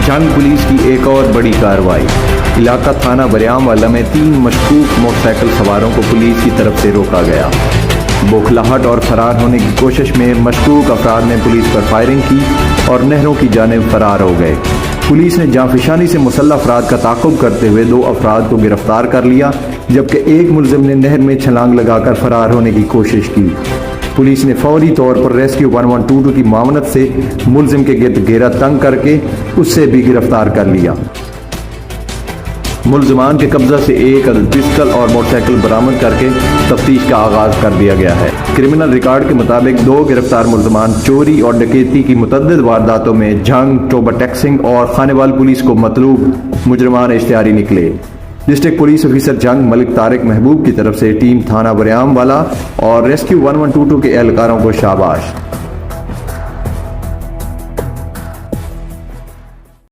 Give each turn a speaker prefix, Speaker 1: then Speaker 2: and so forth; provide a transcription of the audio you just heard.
Speaker 1: جنگ پولیس کی ایک اور بڑی کارروائی۔ علاقہ تھانہ بریام والا میں 3 مشکوک موٹر سائیکل سواروں کو پولیس کی طرف سے روکا گیا۔ بوکھلاہٹ اور فرار ہونے کی کوشش میں مشکوک افراد نے پولیس پر فائرنگ کی اور نہروں کی جانب فرار ہو گئے۔ پولیس نے جانفشانی سے مسلح افراد کا تعاقب کرتے ہوئے 2 افراد کو گرفتار کر لیا، جبکہ ایک ملزم نے نہر میں چھلانگ لگا کر فرار ہونے کی کوشش کی۔ پولیس نے فوری طور پر ریسکیو 1122 کی معاونت سے ملزم کے گرد گھیرا تنگ کر کے اس سے بھی گرفتار کر لیا۔ ملزمان کے قبضہ سے 1 عدد پسٹل اور موٹر سائیکل برآمد کر کے تفتیش کا آغاز کر دیا گیا ہے۔ کرمنل ریکارڈ کے مطابق 2 گرفتار ملزمان چوری اور ڈکیتی کی متعدد وارداتوں میں جھنگ، ٹوبہ ٹیکسنگ اور خانے وال پولیس کو مطلوب مجرمان اشتہاری نکلے۔ ڈسٹرکٹ پولیس آفیسر جنگ ملک طارق محبوب کی طرف سے ٹیم تھانہ بریام والا اور ریسکیو 1122 کے اہلکاروں کو شاباش۔